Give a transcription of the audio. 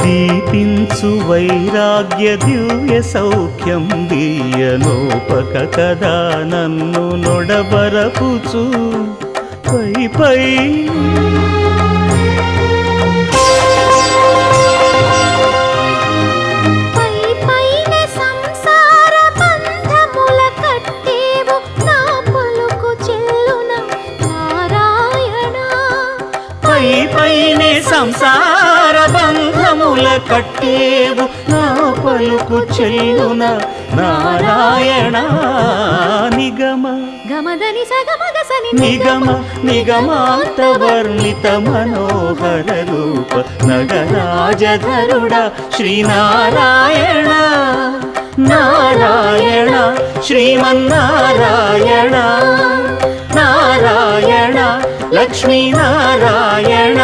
దీపించు వైరాగ్య దివ్య సౌఖ్యం దీయనోపక కదా నన్ను నొడబరపుచు పై పై పైనే సంసార బంధముల కట్టేవు నా పలుకు చెల్లున నారాయణ నిగమ గమదని సగమగసని నిగమ నిగమాంత వర్ణిత మనోహర రూప నగరాజధరుడ శ్రీనారాయణ నారాయణ శ్రీమన్నారాయణ నారాయణ లక్ష్మీ నారాయణ